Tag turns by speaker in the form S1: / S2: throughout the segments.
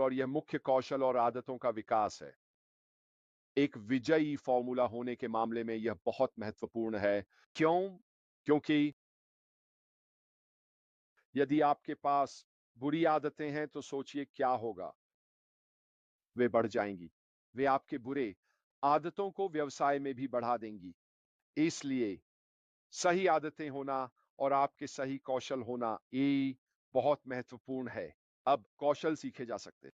S1: और यह मुख्य कौशल और आदतों का विकास है। एक विजयी फॉर्मूला होने के मामले में यह बहुत महत्वपूर्ण है। क्यों? क्योंकि यदि आपके पास बुरी आदतें हैं तो सोचिए क्या होगा? वे बढ़ जाएंगी। वे आपके बुरे आदतों को व्यवसाय में भी बढ़ा देंगी। इसलिए सही आदतें होना और आपके सही कौशल होना ये बहुत महत्वपूर्ण है। अब कौशल सीखे जा सकते हैं।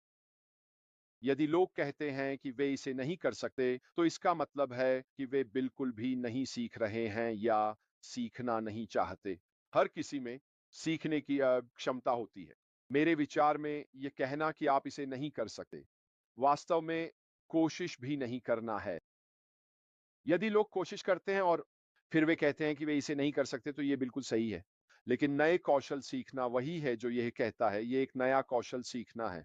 S1: यदि लोग कहते हैं कि वे इसे नहीं कर सकते, तो इसका मतलब है कि वे बिल्कुल भी नहीं सीख रहे हैं या सीखना नहीं चाहते। हर किसी में सीखने की क्षमता होती है। मेरे विचार में ये कहना कि आप इसे नहीं कर सकते, वास्तव में कोशिश भी नहीं करना है। यदि लोग कोशिश करते हैं और फिर वे कहते हैं कि वे इसे नहीं कर सकते, तो ये बिल्कुल सही है। लेकिन नए कौशल सीखना वही है जो यह कहता है, ये एक नया कौशल सीखना है।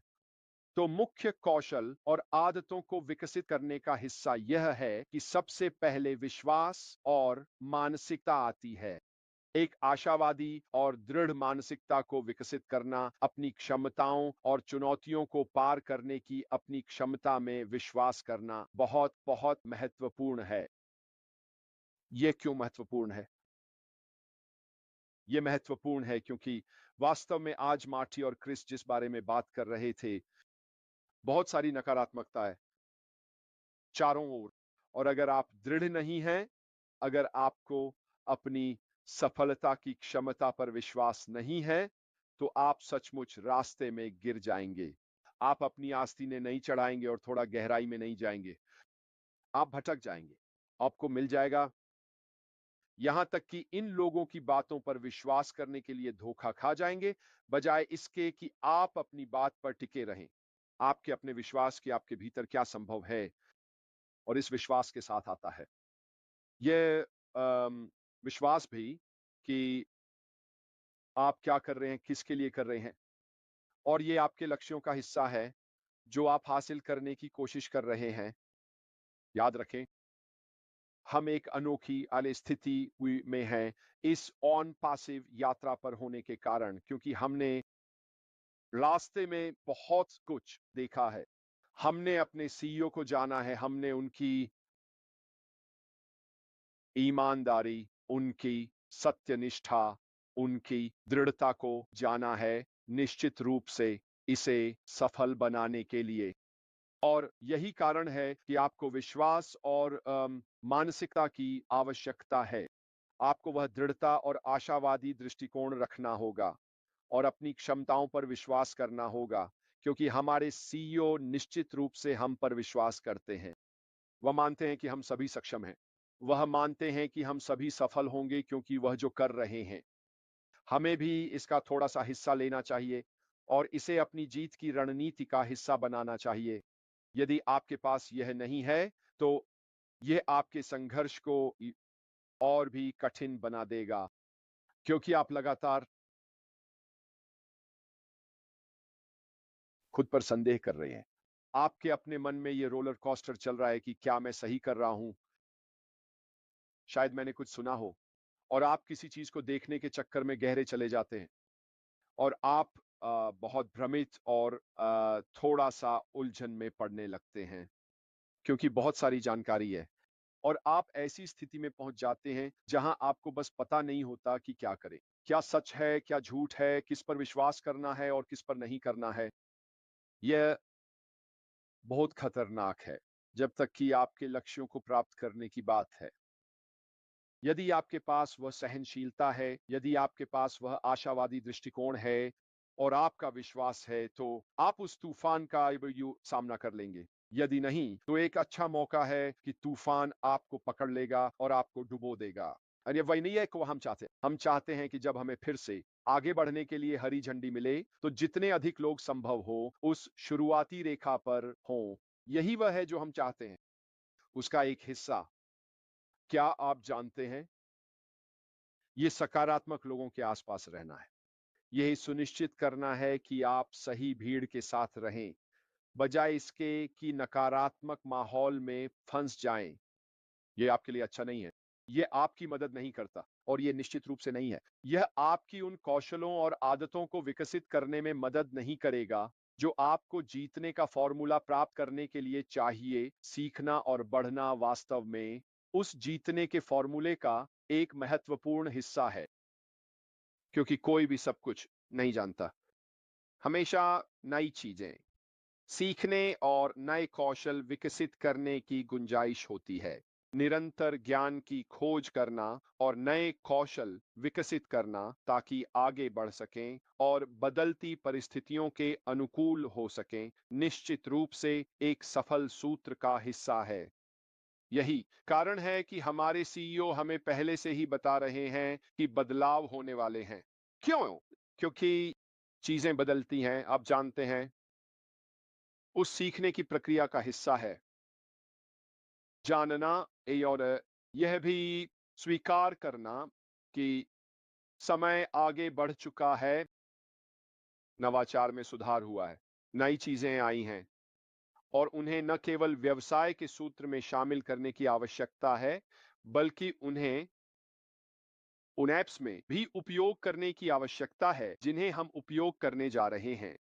S1: तो मुख्य कौशल और आदतों को विकसित करने का हिस्सा यह है कि सबसे पहले विश्वास और मानसिकता आती है। एक आशावादी और दृढ़ मानसिकता को विकसित करना अपनी क्षमताओं और चुनौतियों को पार करने की अपनी क्षमता में विश्वास करना बहुत बहुत महत्वपूर्ण है। यह क्यों महत्वपूर्ण है? यह महत्वपूर्ण है क्योंकि वास्तव में आज मार्टी और क्रिस जिस बारे में बात कर रहे थे, बहुत सारी नकारात्मकता है चारों ओर। और अगर आप दृढ़ नहीं हैं, अगर आपको अपनी सफलता की क्षमता पर विश्वास नहीं है, तो आप सचमुच रास्ते में गिर जाएंगे। आप अपनी आस्तीनें नहीं चढ़ाएंगे और थोड़ा गहराई में नहीं जाएंगे। आप भटक जाएंगे। आपको मिल जाएगा, यहां तक कि इन लोगों की बातों पर विश्वास करने के लिए धोखा खा जाएंगे, बजाय इसके कि आप अपनी बात पर टिके रहें। आपके अपने विश्वास की आपके भीतर क्या संभव है और इस विश्वास के साथ आता है यह विश्वास भी कि आप क्या कर रहे हैं, किसके लिए कर रहे हैं, और ये आपके लक्ष्यों का हिस्सा है जो आप हासिल करने की कोशिश कर रहे हैं। याद रखें, हम एक अनोखी वाली स्थिति में हैं इस ऑन पासिव यात्रा पर होने के कारण, क्योंकि हमने रास्ते में बहुत कुछ देखा है। हमने अपने सीईओ को जाना है, हमने उनकी ईमानदारी, उनकी सत्यनिष्ठा, उनकी दृढ़ता को जाना है, निश्चित रूप से इसे सफल बनाने के लिए। और यही कारण है कि आपको विश्वास और मानसिकता की आवश्यकता है। आपको वह दृढ़ता और आशावादी दृष्टिकोण रखना होगा और अपनी क्षमताओं पर विश्वास करना होगा, क्योंकि हमारे सीईओ निश्चित रूप से हम पर विश्वास करते हैं। वह मानते हैं कि हम सभी सक्षम हैं। वह मानते हैं कि हम सभी सफल होंगे क्योंकि वह जो कर रहे हैं। हमें भी इसका थोड़ा-सा हिस्सा लेना चाहिए और इसे अपनी जीत की रणनीति का हिस्सा बनाना चाहिए। यदि आपके पास यह नहीं है, तो यह आपके संघर्ष को और भी कठिन बना देगा, क्योंकि आप लगातार खुद पर संदेह कर रहे हैं। आपके अपने मन में यह रोलर कोस्टर चल रहा है कि क्या मैं सही कर रहा हूं? शायद मैंने कुछ सुना हो, और आप किसी चीज को देखने के चक्कर में गहरे चले जाते हैं और आप बहुत भ्रमित और थोड़ा-सा उलझन में पड़ने लगते हैं, क्योंकि बहुत सारी जानकारी है और आप ऐसी स्थिति में पहुंच जाते हैं जहां आपको बस पता नहीं होता कि क्या करें। क्या सच है, क्या झूठ है, किस पर विश्वास करना है और किस पर नहीं करना है। यह बहुत खतरनाक है जब तक कि आपके लक्ष्यों को प्राप्त करने की बात है। यदि आपके पास वह सहनशीलता है, यदि आपके पास वह आशावादी दृष्टिकोण है और आपका विश्वास है, तो आप उस तूफान का सामना कर लेंगे। यदि नहीं, तो एक अच्छा मौका है कि तूफान आपको पकड़ लेगा और आपको डुबो देगा। और ये वही नहीं है कि वो हम चाहते हैं। हम चाहते हैं कि जब हमें फिर से आगे बढ़ने के लिए हरी झंडी मिले, तो जितने अधिक लोग संभव हो उस शुरुआती रेखा पर हों। यही वह है जो हम चाहते हैं। उसका एक हिस्सा, क्या आप जानते हैं, ये सकारात्मक लोगों के आसपास रहना है। यही सुनिश्चित करना है कि आप सही भीड़ के साथ रहें, बजाय इसके कि नकारात्मक माहौल में फंस जाएं। ये आपके लिए अच्छा नहीं है। ये आपकी मदद नहीं करता और ये निश्चित रूप से नहीं है। यह आपकी उन कौशलों और आदतों को विकसित करने में मदद नहीं करेगा जो आपको जीतने का फॉर्मूला प्राप्त करने के लिए चाहिए, सीखना और बढ़ना वास्तव में उस जीतने के फॉर्मूले का एक महत्वपूर्ण हिस्सा है, क्योंकि कोई भी सब कुछ नहीं जानता। हमेशा नई चीजें सीखने और नए कौशल विकसित करने की गुंजाइश होती है। निरंतर ज्ञान की खोज करना और नए कौशल विकसित करना ताकि आगे बढ़ सकें और बदलती परिस्थितियों के अनुकूल हो सकें, निश्चित रूप से एक सफल सूत्र का हिस्सा है। यही कारण है कि हमारे सीईओ हमें पहले से ही बता रहे हैं कि बदलाव होने वाले हैं। क्यों? क्योंकि चीजें बदलती हैं, आप जानते हैं, उस सीखने की प्रक्रिया का हिस्सा है जानना और यह भी स्वीकार करना कि समय आगे बढ़ चुका है, नवाचार में सुधार हुआ है, नई चीजें आई हैं और उन्हें न केवल व्यवसाय के सूत्र में शामिल करने की आवश्यकता है, बल्कि उन्हें उन ऐप्स में भी उपयोग करने की आवश्यकता है जिन्हें हम उपयोग करने जा रहे हैं।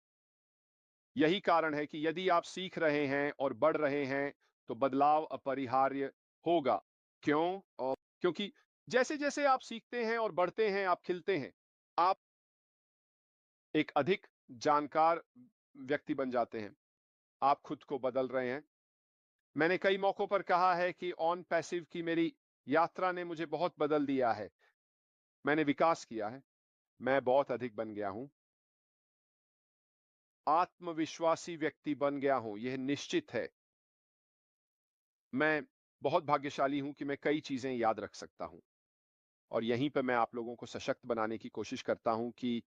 S1: यही कारण है कि यदि आप सीख रहे हैं और बढ़ रहे हैं, तो बदलाव अपरिहार्य होगा। क्यों? और क्योंकि जैसे-जैसे आप सीखते हैं और बढ़ते हैं, आप खिलते हैं। आप एक अधिक जानकार व्यक्ति बन जाते हैं। आप खुद को बदल रहे हैं। मैंने कई मौकों पर कहा है कि ऑन पैसिव की मेरी यात्रा ने मुझे बहुत बदल दिया है। मैंने विकास किया है। मैं बहुत अधिक बन गया हूं। आत्मविश्वासी व्यक्ति बन गया हूं, यह निश्चित है। मैं बहुत भाग्यशाली हूं कि मैं कई चीजें याद रख सकता हूं और यहीं पे मैं आप लोगों को सशक्त बनाने की कोशिश करता हूं कि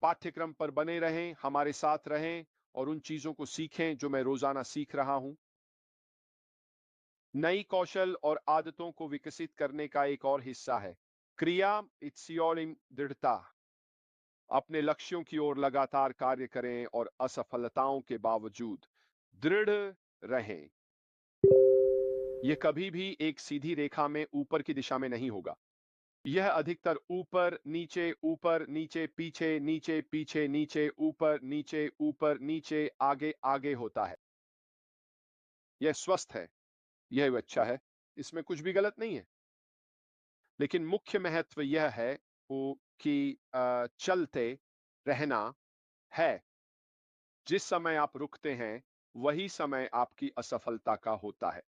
S1: पाठ्यक्रम पर बने रहें, हमारे साथ रहें और उन चीजों को सीखें जो मैं रोजाना सीख रहा हूं। नई कौशल और आदतों को विकसित करने का एक और हिस्सा है क्रिया इत्सियोलिम दृढ़ता। अपने लक्ष्यों की ओर लगातार कार्य करें और असफलताओं के बावजूद दृढ़ रहें। यह कभी भी एक सीधी रेखा में ऊपर की दिशा में नहीं होगा। यह अधिकतर ऊपर नीचे ऊपर नीचे पीछे नीचे पीछे नीचे ऊपर नीचे आगे आगे होता है। यह स्वस्थ है, यह अच्छा है, इसमें कुछ भी गलत नहीं है। लेकिन मुख्य महत्व यह है वो कि चलते रहना है। जिस समय आप रुकते हैं, वही समय आपकी असफलता का होता है।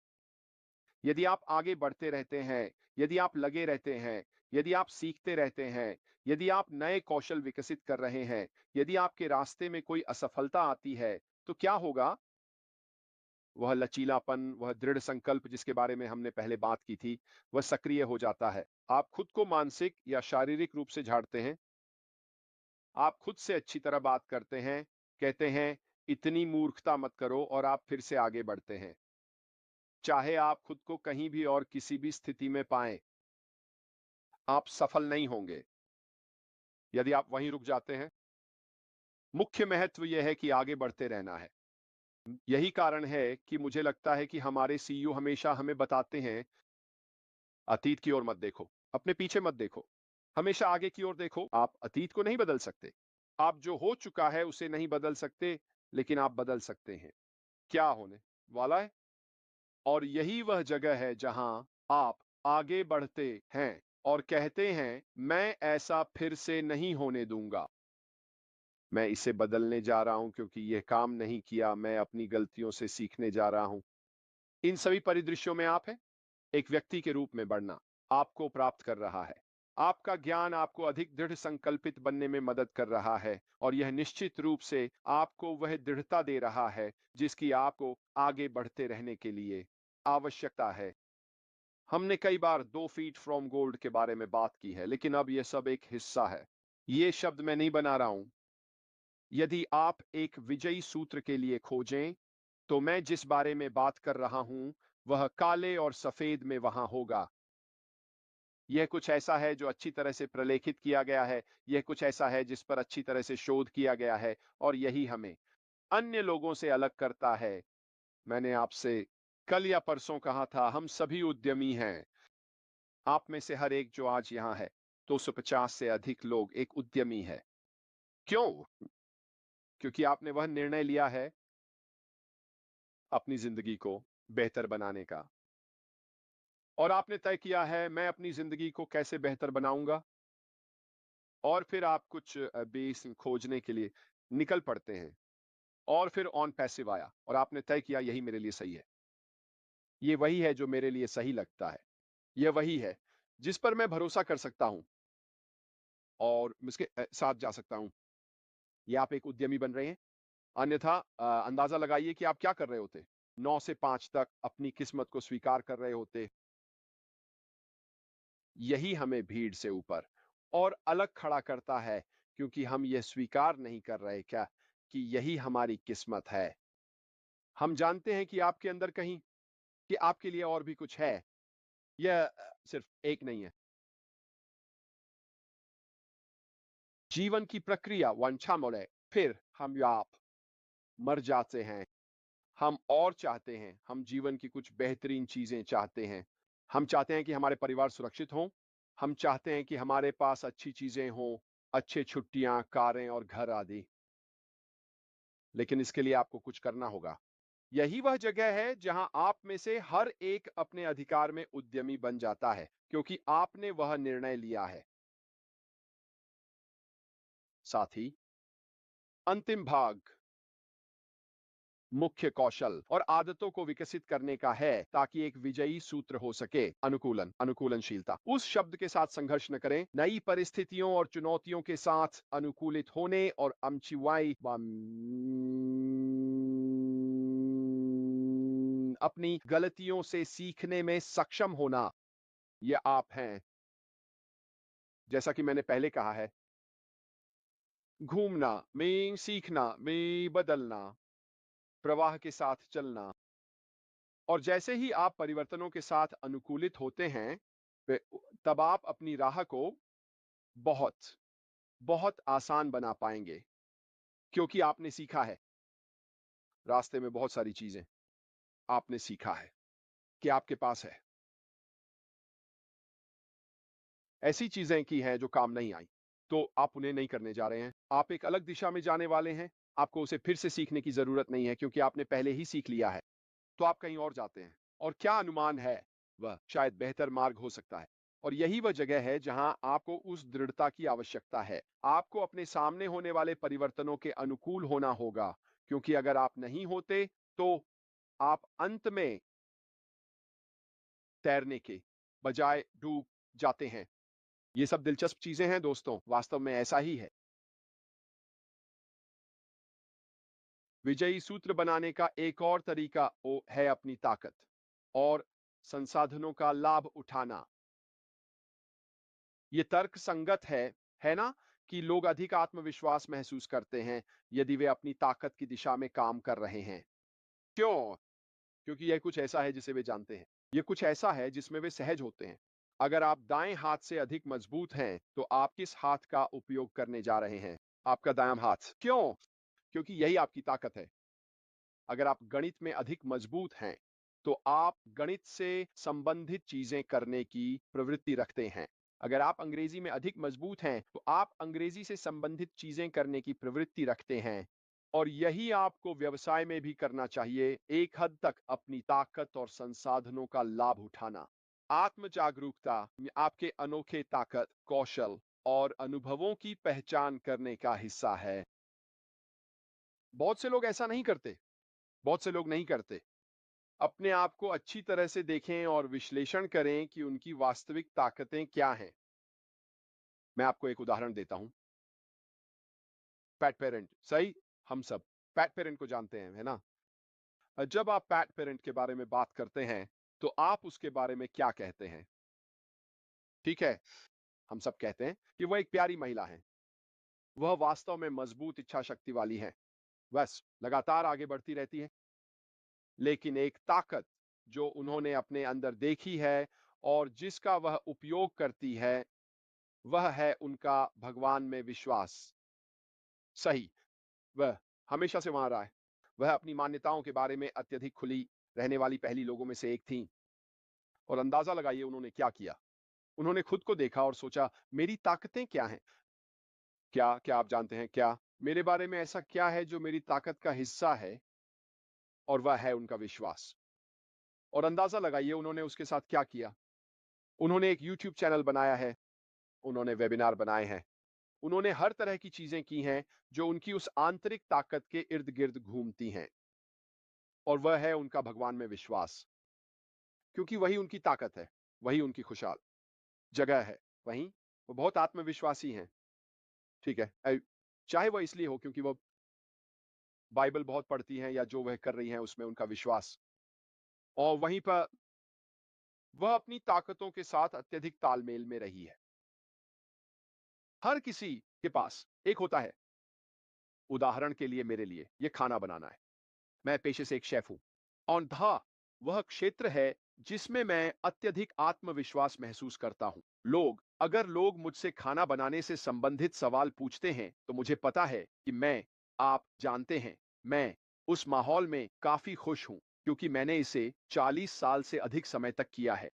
S1: यदि आप आगे बढ़ते रहते हैं, यदि आप लगे रहते हैं, यदि आप सीखते रहते हैं, यदि आप नए कौशल विकसित कर रहे हैं, यदि आपके रास्ते में कोई असफलता आती है, तो क्या होगा? वह लचीलापन, वह दृढ़ संकल्प जिसके बारे में हमने पहले बात की थी, वह सक्रिय हो जाता है। आप खुद को मानसिक या शारीरिक रूप से झाड़ते हैं। आप खुद से अच्छी तरह बात करते हैं, कहते हैं, इतनी मूर्खता मत करो और आप फिर से आगे बढ़ते हैं। चाहे आप खुद को कहीं भी और किसी भी स्थिति में पाएं, आप सफल नहीं होंगे यदि आप वहीं रुक जाते हैं। मुख्य महत्व यह है कि आगे बढ़ते रहना है। यही कारण है कि मुझे लगता है कि हमारे सीईओ हमेशा हमें बताते हैं, अतीत की ओर मत देखो, अपने पीछे मत देखो, हमेशा आगे की ओर देखो। आप अतीत को नहीं बदल सकते, आप जो हो चुका है उसे नहीं बदल सकते, लेकिन आप बदल सकते हैं क्या होने वाला है। और यही वह जगह है जहां आप आगे बढ़ते हैं और कहते हैं, मैं ऐसा फिर से नहीं होने दूंगा। मैं इसे बदलने जा रहा हूं क्योंकि यह काम नहीं किया, मैं अपनी गलतियों से सीखने जा रहा हूं। इन सभी परिदृश्यों में आप हैं, एक व्यक्ति के रूप में बढ़ना आपको प्राप्त कर रहा है। आपका ज्ञान आपको अधिक दृढ़ संकल्पित बनने में मदद कर रहा है और यह निश्चित रूप से आपको वह दृढ़ता दे रहा है जिसकी आपको आगे बढ़ते रहने के लिए आवश्यकता है। हमने कई बार 2 फीट फ्रॉम गोल्ड के बारे में बात की है, लेकिन अब यह सब एक हिस्सा है। ये शब्द मैं नहीं बना रहा हूं। यदि आप एक विजयी सूत्र के लिए खोजें, तो मैं जिस बारे में बात कर रहा हूं, वह काले और सफेद में वहां होगा। यह कुछ ऐसा है जो अच्छी तरह से प्रलेखित किया गया है, यह कुछ ऐसा है जिस पर अच्छी तरह से शोध किया गया है और यही हमें अन्य लोगों से अलग करता है। मैंने आपसे कल या परसों कहा था, हम सभी उद्यमी हैं। आप में से हर एक जो आज यहाँ है, 250 से अधिक लोग एक उद्यमी है। क्यों? क्योंकि आपने वह निर्णय लिया है अपनी ज़िंदगी को बेहतर बनाने का और आपने तय किया है मैं अपनी ज़िंदगी को कैसे बेहतर बनाऊँगा और फिर आप कुछ बेस खोजने के लिए निकल पड़ते हैं और फिर ऑन पैसिव आया और आपने तय किया यही मेरे लिए सही है। ये वही है जो मेरे लिए सही लगता है। ये वही है जिस पर मैं भरोसा कर सकता हूँ और मैं इसके साथ जा सकता हूँ। ये आप एक उद्यमी बन रहे हैं। अन्यथा अंदाज़ा लगाइए कि आप क्या कर रहे होते? 9 से 5 तक अपनी किस्मत को स्वीकार कर रहे होते। यही हमें भीड़ से ऊपर और अलग खड़ा करता है क्योंकि हम ये स्वीकार नहीं कर रहे क्या कि यही हमारी किस्मत है। हम जानते हैं कि आपके अंदर कहीं कि आपके लिए और भी कुछ है। यह सिर्फ एक नहीं है। जीवन की प्रक्रिया वंशामोले फिर हम या आप मर जाते हैं। हम और चाहते हैं, हम जीवन की कुछ बेहतरीन चीज़ें चाहते हैं। हम चाहते हैं कि हमारे परिवार सुरक्षित हों, हम चाहते हैं कि हमारे पास अच्छी चीज़ें हों, अच्छे छुट्टियाँ, कारें और घर आदि। लेकिन इसके लिए आपको कुछ करना होगा। यही वह जगह है जहां आप में से हर एक अपने अधिकार में उद्यमी बन जाता है, क्योंकि आपने वह निर्णय लिया है। साथ ही अंतिम भाग मुख्य कौशल और आदतों को विकसित करने का है ताकि एक विजयी सूत्र हो सके। अनुकूलनशीलता उस शब्द के साथ संघर्ष न करें। नई परिस्थितियों और चुनौतियों के साथ अनुकूलित होने और अमचिवाई अपनी गलतियों से सीखने में सक्षम होना। ये आप हैं। जैसा कि मैंने पहले कहा है, घूमना में सीखना में बदलना, प्रवाह के साथ चलना। और जैसे ही आप परिवर्तनों के साथ अनुकूलित होते हैं, तब आप अपनी राह को बहुत, बहुत आसान बना पाएँगे, क्योंकि आपने सीखा है। रास्ते में बहुत सारी चीज़ें आपने सीखा है कि आपके पास है। ऐसी चीज़ें की हैं जो काम नहीं आई, तो आप उन्हें नहीं करने जा रहे हैं। आप एक अलग दिशा में जाने वाले हैं, आपको उसे फिर से सीखने की ज़रूरत नहीं है क्योंकि आपने पहले ही सीख लिया है। तो आप कहीं और जाते हैं और क्या अनुमान है वह शायद बेहतर मार्ग हो सकता है और यही वह जगह है जहां आपको उस दृढ़ता की आवश्यकता है। आपको अपने सामने होने वाले परिवर्तनों के अनुकूल होना होगा क्योंकि अगर आप नहीं होते तो आप अंत में तैरने के बजाय डूब जाते हैं। ये सब दिलचस्प चीजें हैं दोस्तों, वास्तव में ऐसा ही है। विजयी सूत्र बनाने का एक और तरीका है अपनी ताकत और संसाधनों का लाभ उठाना। ये तर्क संगत है ना? कि लोग अधिक आत्मविश्वास महसूस करते हैं यदि वे अपनी ताकत की दिशा में काम कर रहे हैं। क्यों? क्योंकि यह कुछ ऐसा है जिसे वे जानते हैं। ये कुछ ऐसा है जिसमें वे सहज होते हैं। अगर आप दाएं हाथ से अधिक मजबूत हैं, तो आप किस हाथ का उपयोग करने जा रहे हैं? आपका दायां हाथ। क्यों? क्योंकि यही आपकी ताकत है। अगर आप गणित में अधिक मजबूत हैं, तो आप गणित से संबंधित चीजें करने की प्रवृत्ति रखते हैं। अगर आप अंग्रेजी में अधिक मजबूत हैं, तो आप अंग्रेजी से संबंधित चीजें करने की प्रवृत्ति रखते हैं। और यही आपको व्यवसाय में भी करना चाहिए, एक हद तक अपनी ताकत और संसाधनों का लाभ उठाना। आत्म जागरूकता आपके अनोखे ताकत, कौशल और अनुभवों की पहचान करने का हिस्सा है। बहुत से लोग ऐसा नहीं करते। बहुत से लोग नहीं करते। अपने आप को अच्छी तरह से देखें और विश्लेषण करें कि उनकी वास्तविक ताकतें क्या हैं। मैं आपको एक उदाहरण देता हूं। पैट पेरेंट, सही। हम सब पैट पेरेंट को जानते हैं, है ना? जब आप पैट पेरेंट के बारे में बात करते हैं, तो आप उसके बारे में क्या कहते हैं? ठीक है, हम सब कहते हैं कि वह एक प्यारी महिला है। वह वास्तव में मजबूत इच्छा शक्ति वाली है। बस लगातार आगे बढ़ती रहती है। लेकिन एक ताकत जो उन्होंने अपने अंदर देखी है और जिसका वह उपयोग करती है, वह है उनका भगवान में विश्वास। सही, वह हमेशा से वहां रहा है। वह अपनी मान्यताओं के बारे में अत्यधिक खुली रहने वाली पहली लोगों में से एक थी। और अंदाजा लगाइए उन्होंने क्या किया। उन्होंने खुद को देखा और सोचा मेरी ताकतें क्या हैं। क्या क्या आप जानते हैं क्या? मेरे बारे में ऐसा क्या है जो मेरी ताकत का हिस्सा है, और वह है उनका विश्वास। और अंदाजा लगाइए उन्होंने उसके साथ क्या किया। उन्होंने एक यूट्यूब चैनल बनाया है, उन्होंने वेबिनार बनाए हैं, उन्होंने हर तरह की चीजें की हैं जो उनकी उस आंतरिक ताकत के इर्द गिर्द घूमती हैं, और वह है उनका भगवान में विश्वास। क्योंकि वही उनकी ताकत है, वही उनकी खुशहाल जगह है। वहीं वो बहुत आत्मविश्वासी हैं। ठीक है, चाहे वह इसलिए हो क्योंकि वो बाइबल बहुत पढ़ती हैं, या जो वह कर रही हैं उसमें उनका विश्वास। और वहीं पर वह अपनी ताकतों के साथ अत्यधिक तालमेल में रही है। हर किसी के पास एक होता है। उदाहरण के लिए मेरे लिए ये खाना बनाना है। मैं पेशे से एक शेफ हूं। औंधा वह क्षेत्र है जिसमें मैं अत्यधिक आत्मविश्वास महसूस करता हूं। अगर लोग मुझसे खाना बनाने से संबंधित सवाल पूछते हैं तो मुझे पता है कि आप जानते हैं, मैं उस माहौल में काफी खुश हूं, क्योंकि मैंने इसे 40 साल से अधिक समय तक किया है।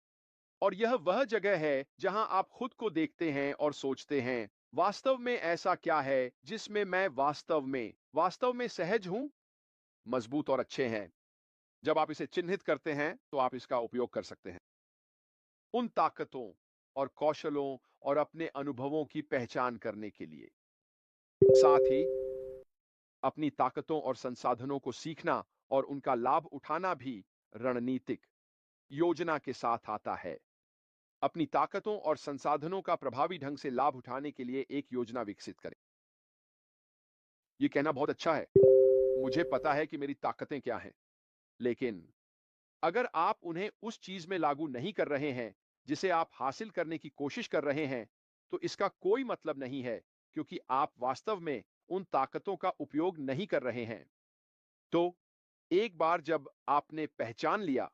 S1: और यह वह जगह है जहां आप खुद को देखते हैं और सोचते हैं, वास्तव में ऐसा क्या है जिसमें मैं वास्तव में सहज हूं, मजबूत और अच्छे हैं। जब आप इसे चिन्हित करते हैं तो आप इसका उपयोग कर सकते हैं उन ताकतों और कौशलों और अपने अनुभवों की पहचान करने के लिए। साथ ही अपनी ताकतों और संसाधनों को सीखना और उनका लाभ उठाना भी रणनीतिक योजना के साथ आता है। अपनी ताकतों और संसाधनों का प्रभावी ढंग से लाभ उठाने के लिए एक योजना विकसित करें। यह कहना बहुत अच्छा है, मुझे पता है कि मेरी ताकतें क्या हैं, लेकिन अगर आप उन्हें उस चीज में लागू नहीं कर रहे हैं जिसे आप हासिल करने की कोशिश कर रहे हैं, तो इसका कोई मतलब नहीं है, क्योंकि आप वास्तव में उन ताकतों का उपयोग नहीं कर रहे हैं। तो एक बार जब आपने पहचान लिया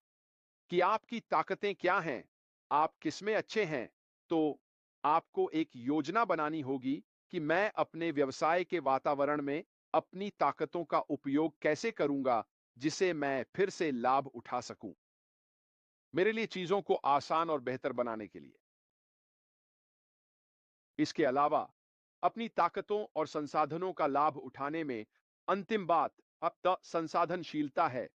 S1: कि आपकी ताकतें क्या हैं, आप किसमें अच्छे हैं, तो आपको एक योजना बनानी होगी कि मैं अपने व्यवसाय के वातावरण में अपनी ताकतों का उपयोग कैसे करूंगा, जिसे मैं फिर से लाभ उठा सकूं। मेरे लिए चीजों को आसान और बेहतर बनाने के लिए। इसके अलावा अपनी ताकतों और संसाधनों का लाभ उठाने में अंतिम बात अब तक संसाधनशीलता है।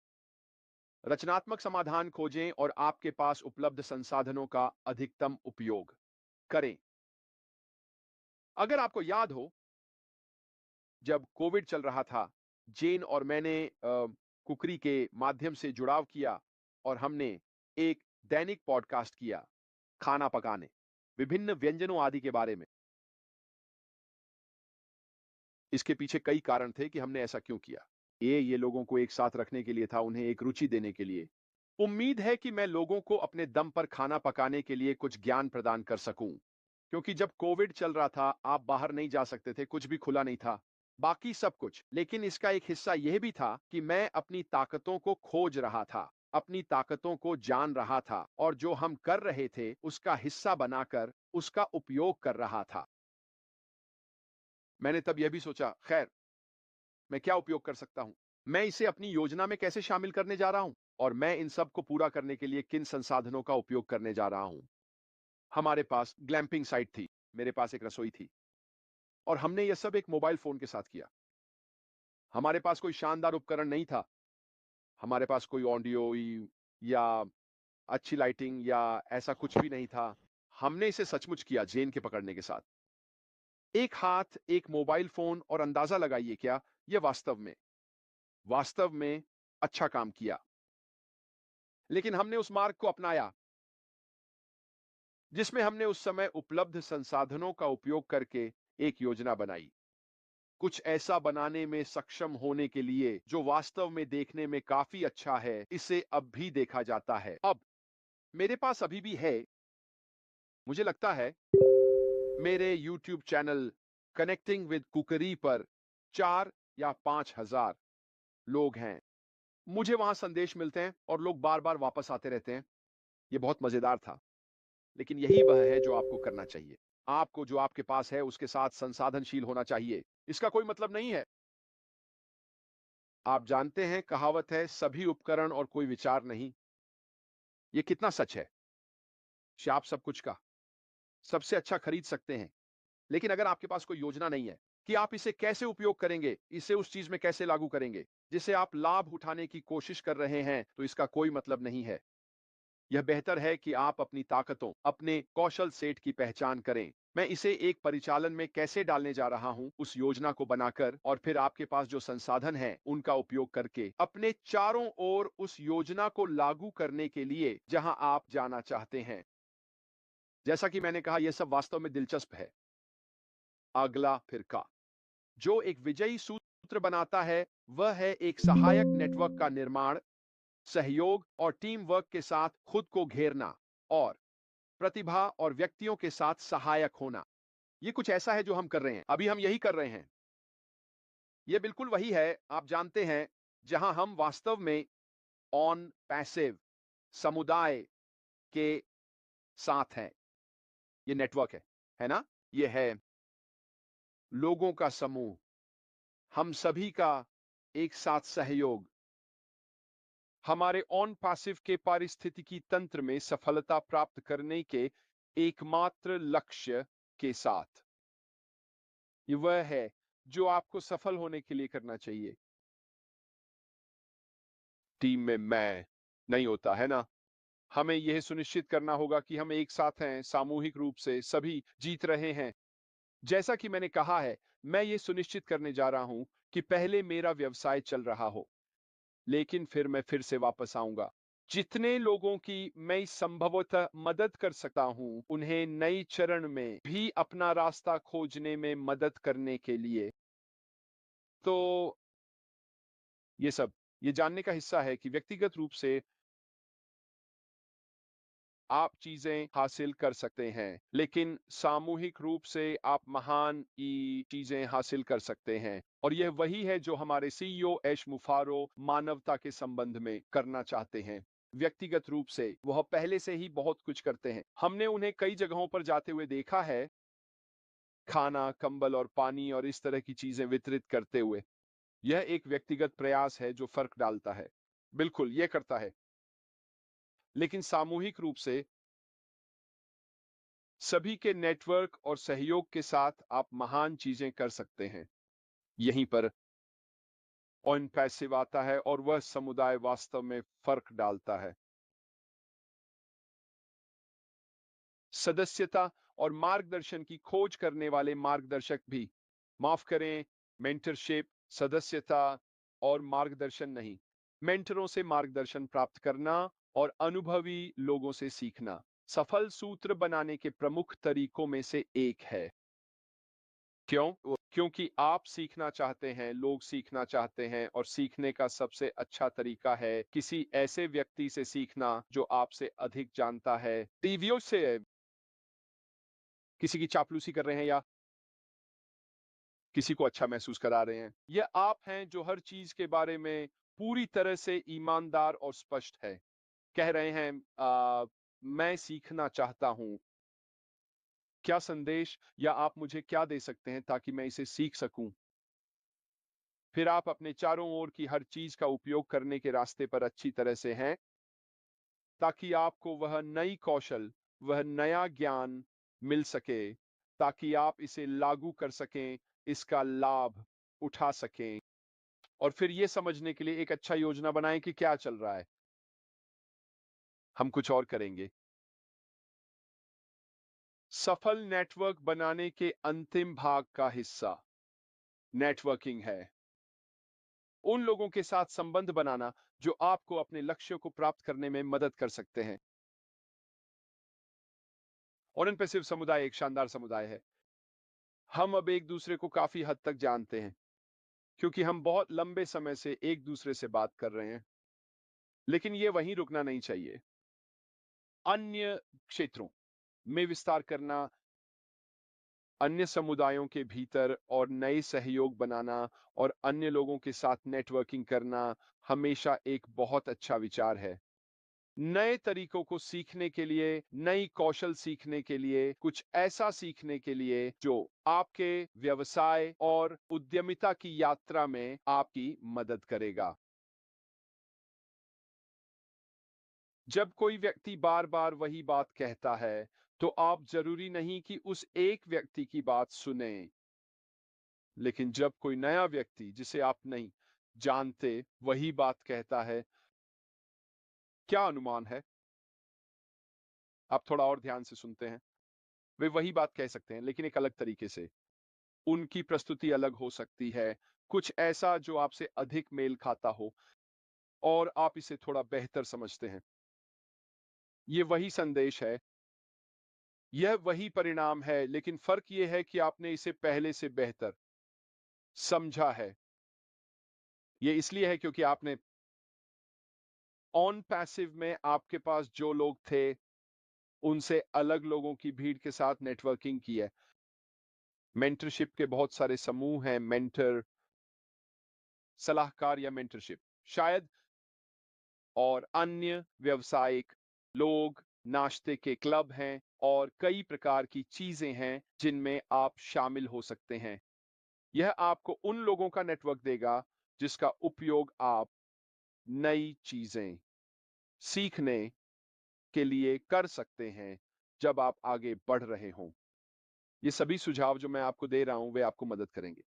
S1: रचनात्मक समाधान खोजें और आपके पास उपलब्ध संसाधनों का अधिकतम उपयोग करें। अगर आपको याद हो, जब कोविड चल रहा था, जेन और मैंने कुकरी के माध्यम से जुड़ाव किया, और हमने एक दैनिक पॉडकास्ट किया खाना पकाने, विभिन्न व्यंजनों आदि के बारे में। इसके पीछे कई कारण थे कि हमने ऐसा क्यों किया। ये लोगों को एक साथ रखने के लिए था, उन्हें एक रुचि देने के लिए। उम्मीद है कि मैं लोगों को अपने दम पर खाना पकाने के लिए कुछ ज्ञान प्रदान कर सकूं, क्योंकि जब कोविड चल रहा था, आप बाहर नहीं जा सकते थे, कुछ भी खुला नहीं था, बाकी सब कुछ। लेकिन इसका एक हिस्सा यह भी था कि मैं अपनी ताकतों को खोज रहा था, अपनी ताकतों को जान रहा था, और जो हम कर रहे थे उसका हिस्सा बनाकर उसका उपयोग कर रहा था। मैंने तब यह भी सोचा, खैर, मैं क्या उपयोग कर सकता हूं, मैं इसे अपनी योजना में कैसे शामिल करने जा रहा हूं, और मैं इन सब को पूरा करने के लिए किन संसाधनों का उपयोग करने जा रहा हूं। हमारे पास ग्लैंपिंग साइट थी, मेरे पास एक रसोई थी, और हमने यह सब एक मोबाइल फोन के साथ किया। हमारे पास कोई शानदार उपकरण नहीं था, हमारे पास कोई ऑडियो या अच्छी लाइटिंग या ऐसा कुछ भी नहीं था। हमने इसे सचमुच किया जेन के पकड़ने के साथ। एक हाथ, एक मोबाइल फोन, और अंदाजा लगाइए क्या यह वास्तव में अच्छा काम किया। लेकिन हमने उस मार्ग को अपनाया जिसमें हमने उस समय उपलब्ध संसाधनों का उपयोग करके एक योजना बनाई, कुछ ऐसा बनाने में सक्षम होने के लिए जो वास्तव में देखने में काफी अच्छा है। इसे अब भी देखा जाता है। अब मेरे पास अभी भी है, मुझे लगता है, मेरे YouTube चैनल कनेक्टिंग विद कुकरी पर 4 या 5 हजार लोग हैं। मुझे वहां संदेश मिलते हैं और लोग बार बार वापस आते रहते हैं। यह बहुत मजेदार था। लेकिन यही वह है जो आपको करना चाहिए। आपको जो आपके पास है उसके साथ संसाधनशील होना चाहिए। इसका कोई मतलब नहीं है, आप जानते हैं, कहावत है, सभी उपकरण और कोई विचार नहीं। यह कितना सच है। आप सब कुछ का सबसे अच्छा खरीद सकते हैं, लेकिन अगर आपके पास कोई योजना नहीं है, कि आप इसे कैसे उपयोग करेंगे, इसे उस चीज में कैसे लागू करेंगे जिसे आप लाभ उठाने की कोशिश कर रहे हैं, तो इसका कोई मतलब नहीं है। यह बेहतर है कि आप अपनी ताकतों, अपने कौशल सेट की पहचान करें। मैं इसे एक परिचालन में कैसे डालने जा रहा हूं, उस योजना को बनाकर और फिर आपके पास जो संसाधन हैं, उनका उपयोग करके अपने चारों ओर उस योजना को लागू करने के लिए जहां आप जाना चाहते हैं। जैसा कि मैंने कहा, यह सब वास्तव में दिलचस्प है। अगला फिरका जो एक विजयी सूत्र बनाता है, वह है एक सहायक नेटवर्क का निर्माण, सहयोग और टीम वर्क के साथ खुद को घेरना और प्रतिभा और व्यक्तियों के साथ सहायक होना। ये कुछ ऐसा है जो हम कर रहे हैं, अभी हम यही कर रहे हैं। ये बिल्कुल वही है, आप जानते हैं, जहां हम वास्तव में ऑन पैसिव समुदाय के साथ हैं। ये नेटवर्क है ना? ये है लोगों का समूह, हम सभी का एक साथ सहयोग, हमारे ऑन पैसिव के पारिस्थितिकी तंत्र में सफलता प्राप्त करने के एकमात्र लक्ष्य के साथ। ये वह है जो आपको सफल होने के लिए करना चाहिए। टीम में मैं नहीं होता, है ना? हमें यह सुनिश्चित करना होगा कि हम एक साथ हैं, सामूहिक रूप से सभी जीत रहे हैं। जैसा कि मैंने कहा है, मैं ये सुनिश्चित करने जा रहा हूं कि पहले मेरा व्यवसाय चल रहा हो, लेकिन फिर मैं फिर से वापस आऊंगा। जितने लोगों की मैं संभवतः मदद कर सकता हूं, उन्हें नई चरण में भी अपना रास्ता खोजने में मदद करने के लिए। तो ये सब ये जानने का हिस्सा है कि व्यक्तिगत रूप से आप चीजें हासिल कर सकते हैं, लेकिन सामूहिक रूप से आप महान चीजें हासिल कर सकते हैं। और यह वही है जो हमारे सीईओ एश मुफारो मानवता के संबंध में करना चाहते हैं। व्यक्तिगत रूप से वह पहले से ही बहुत कुछ करते हैं। हमने उन्हें कई जगहों पर जाते हुए देखा है, खाना, कंबल और पानी और इस तरह की चीजें वितरित करते हुए। यह एक व्यक्तिगत प्रयास है जो फर्क डालता है। बिल्कुल, यह करता है। लेकिन सामूहिक रूप से सभी के नेटवर्क और सहयोग के साथ आप महान चीजें कर सकते हैं। यहीं पर ऑन पैसिव आता है और वह समुदाय वास्तव में फर्क डालता है। सदस्यता और मार्गदर्शन की खोज करने वाले मार्गदर्शक भी, माफ करें, मेंटरशिप, सदस्यता और मार्गदर्शन नहीं, मेंटरों से मार्गदर्शन प्राप्त करना और अनुभवी लोगों से सीखना सफल सूत्र बनाने के प्रमुख तरीकों में से एक है। क्यों? क्योंकि आप सीखना चाहते हैं, लोग सीखना चाहते हैं और सीखने का सबसे अच्छा तरीका है किसी ऐसे व्यक्ति से सीखना जो आपसे अधिक जानता है। टीवीओ से किसी की चापलूसी कर रहे हैं या किसी को अच्छा महसूस करा रहे हैं। यह आप हैं जो हर चीज के बारे में पूरी तरह से ईमानदार और स्पष्ट है। कह रहे हैं, मैं सीखना चाहता हूं। क्या संदेश या आप मुझे क्या दे सकते हैं ताकि मैं इसे सीख सकूं? फिर आप अपने चारों ओर की हर चीज का उपयोग करने के रास्ते पर अच्छी तरह से हैं ताकि आपको वह नई कौशल, वह नया ज्ञान मिल सके ताकि आप इसे लागू कर सकें, इसका लाभ उठा सकें और फिर यह समझने के लिए एक अच्छा योजना बनाएं कि क्या चल रहा है। हम कुछ और करेंगे। सफल नेटवर्क बनाने के अंतिम भाग का हिस्सा नेटवर्किंग है। उन लोगों के साथ संबंध बनाना जो आपको अपने लक्ष्यों को प्राप्त करने में मदद कर सकते हैं। और इन पे सिर्फ समुदाय एक शानदार समुदाय है। हम अब एक दूसरे को काफी हद तक जानते हैं क्योंकि हम बहुत लंबे समय से एक दूसरे से बात कर रहे हैं। लेकिन ये वहीं रुकना नहीं चाहिए। अन्य क्षेत्रों में विस्तार करना, अन्य समुदायों के भीतर और नए सहयोग बनाना और अन्य लोगों के साथ नेटवर्किंग करना हमेशा एक बहुत अच्छा विचार है। नए तरीकों को सीखने के लिए, नई कौशल सीखने के लिए, कुछ ऐसा सीखने के लिए जो आपके व्यवसाय और उद्यमिता की यात्रा में आपकी मदद करेगा। जब कोई व्यक्ति बार-बार वही बात कहता है, तो आप जरूरी नहीं कि उस एक व्यक्ति की बात सुनें। लेकिन जब कोई नया व्यक्ति जिसे आप नहीं जानते वही बात कहता है, क्या अनुमान है? आप थोड़ा और ध्यान से सुनते हैं। वे वही बात कह सकते हैं लेकिन एक अलग तरीके से। उनकी प्रस्तुति अलग हो सकती है, कुछ ऐसा जो आपसे अधिक मेल खाता हो और आप इसे थोड़ा बेहतर समझते हैं। ये वही संदेश है, यह वही परिणाम है, लेकिन फ़र्क ये है कि आपने इसे पहले से बेहतर समझा है। ये इसलिए है क्योंकि आपने ऑन पैसिव में आपके पास जो लोग थे, उनसे अलग लोगों की भीड़ के साथ नेटवर्किंग की है। मेंटरशिप के बहुत सारे समूह हैं, मेंटर, सलाहकार या मेंटरशिप। शायद और अन्य व्यावसायिक लोग, नाश्ते के क्लब हैं और कई प्रकार की चीजें हैं जिनमें आप शामिल हो सकते हैं। यह आपको उन लोगों का नेटवर्क देगा जिसका उपयोग आप नई चीजें सीखने के लिए कर सकते हैं जब आप आगे बढ़ रहे हों। ये सभी सुझाव जो मैं आपको दे रहा हूं वे आपको मदद करेंगे।